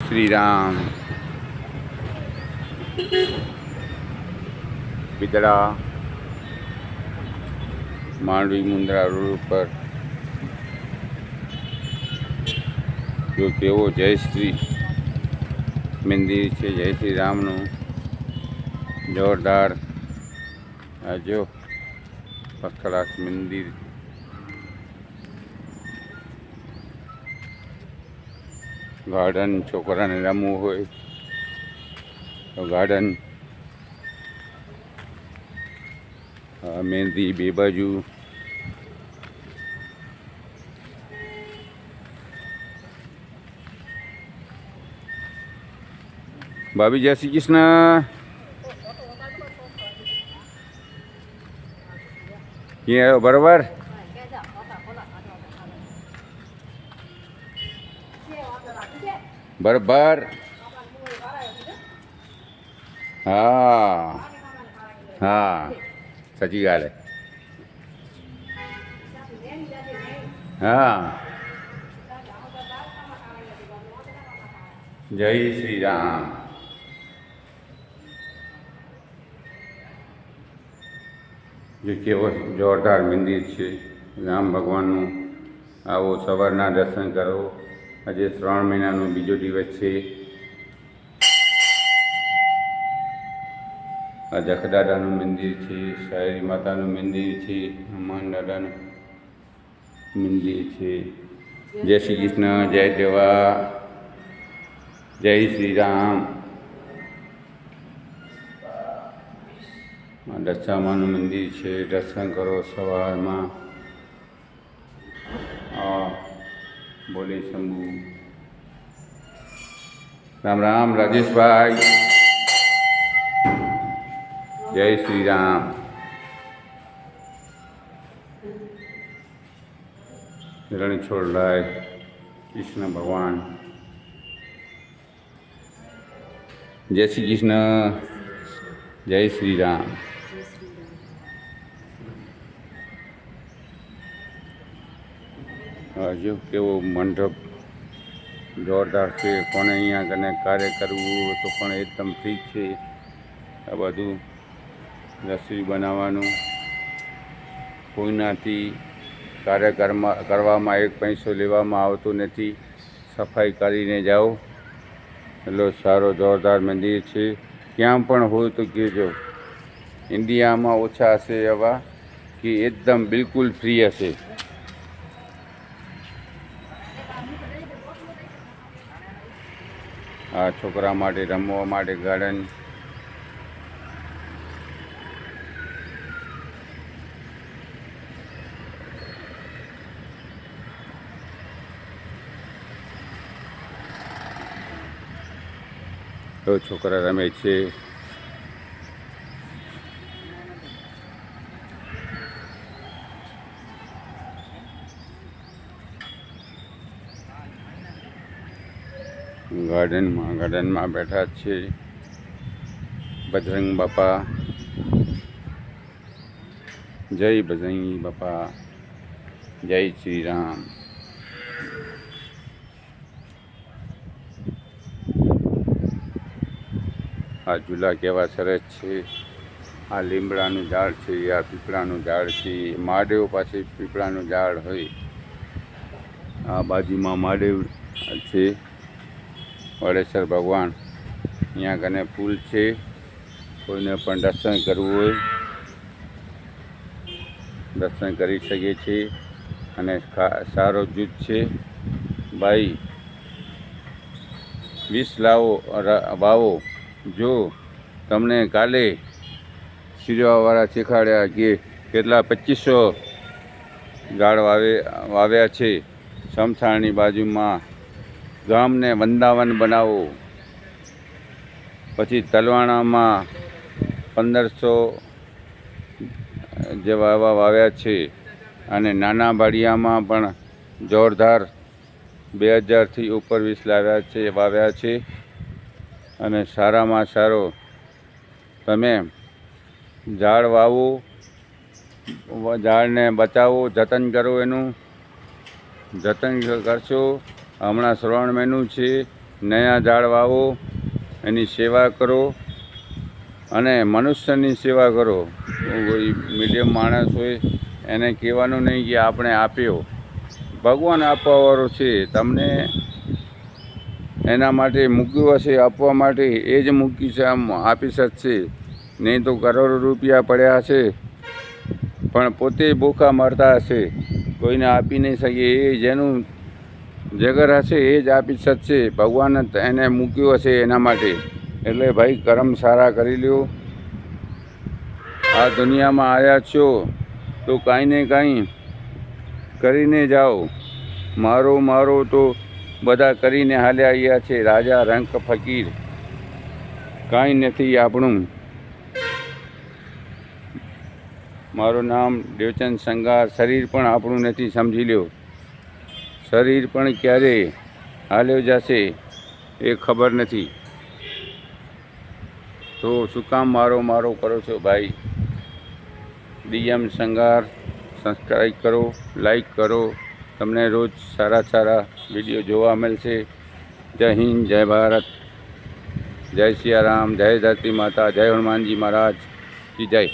Shri Ram Bidada Mandvi Mundra road ઉપર જો કેવો જય શ્રી મંદિર છે, જય શ્રી રામનું જોરદાર આ જો પથરાસ મંદિર ગાર્ડન છોકરાને રમવું હોય તો ગાર્ડન મહેંદી બે બાજુ ભાભી જય શ્રી કૃષ્ણ ક્યાં આવ્યો બરાબર બરાબર હા હા સાચી ગાલ હા જય શ્રી રામ જે કેવો જોરદાર મંદિર છે રામ ભગવાનનું આવો સવારના દર્શન કરો આજે 3 મહિનાનો બીજો દિવસ છે આ જખદાદાનું મંદિર છે શાયરી માતાનું મંદિર છે હનુમાન દાદાનું મંદિર છે જય શ્રી કૃષ્ણ જય દેવા જય શ્રી રામ દશામાનું મંદિર છે દર્શન કરો સવારમાં બોલે શંભુ રામ રામ રાજેશભાઈ જય શ્રી રામ રણછોડલાલ કૃષ્ણ ભગવાન જય શ્રી કૃષ્ણ જય શ્રી રામ જો કેવો મંડપ જોરદાર છે કોને અહીંયા કને કાર્ય કરવું હોય તો પણ એકદમ ઠીક છે આ બધું રસોઈ બનાવવાનું કોઈનાથી કાર્ય કરવામાં એક પૈસો લેવામાં આવતો નથી સફાઈ કરીને જાઓ એટલો સારો જોરદાર મંદિર છે ક્યાં પણ હોય તો કહેજો ઇન્ડિયામાં ઓછા હશે એવા કે એકદમ બિલકુલ ફ્રી હશે આ છોકરા માટે રમવા માટે ગાર્ડન તો છોકરા રમે છે ગાર્ડનમાં બેઠા છે બજરંગ બાપા જય બજરંગ બાપા જય શ્રી રામ આ ઝૂલા કેવા સરસ છે આ લીમડાનું ઝાડ છે આ પીપળાનું ઝાડ છે મહાદેવ પાસે પીપળાનું ઝાડ હોય આ બાજુમાં મહાદેવ છે વડેશ્વર ભગવાન અહીંયા કને પુલ છે કોઈને પણ દર્શન કરવું હોય દર્શન કરી શકે છે અને સારો જૂથ છે ભાઈ 20 વાવો જો તમને કાલે શીરવાવાળા શીખવાડ્યા કે કેટલા 2500 ઝાડ વાવ્યા છે સમસાણની બાજુમાં ગામને વૃંદાવન બનાવો પછી તલવાણામાં 1500 જેવા એવા વાવ્યા છે અને નાના ભાડિયામાં પણ જોરદાર 2000થી ઉપર 20 વાવ્યા છે અને સારામાં સારો તમે ઝાડ વાવો ઝાડને બચાવો જતન કરો એનું જતન કરશો હમણાં શ્રાવણ મહિનું છે નયા ઝાડ વાવો, એની સેવા કરો અને મનુષ્યની સેવા કરો. કોઈ મીડિયમ માણસ હોય એને કહેવાનું નહીં કે આપણે આપ્યો. ભગવાન આપવાવાળો છે, તમને એના માટે મૂક્યું હશે આપવા માટે, એ જ મૂકી છે, આમ આપી શકશે. નહીં તો કરોડો રૂપિયા પડ્યા હશે પણ પોતે ભૂખા મરતા હશે, કોઈને આપી નહીં શકે. એ જેનું જગર હશે એ જ આપી શકશે. ભગવાન એને મૂક્યું હશે એના માટે. એટલે ભાઈ કર્મ સારા કરી લ્યો. આ દુનિયામાં આવ્યા છો તો કાંઈ ને કાંઈ કરીને જાઓ. મારો તો બધા કરીને હાલ્યા આવ્યા છે. રાજા રંક ફકીર કાંઈ નથી આપણું. મારું નામ દેવચંદ સંઘાર. શરીર પણ આપણું નથી, સમજી લ્યો. શરીર પણ ક્યારે હાલ્યો જશે એ ખબર નથી. તો શું કામ મારો કરો છો ભાઈ? ડીએમ સંઘાર સબસ્ક્રાઈબ કરો, લાઈક કરો. તમને રોજ સારા વિડીયો જોવા મળશે. જય હિન્દ, જય ભારત, જય સિયારામ, જય ધરતી માતા, જય હનુમાનજી મહારાજ કી જય.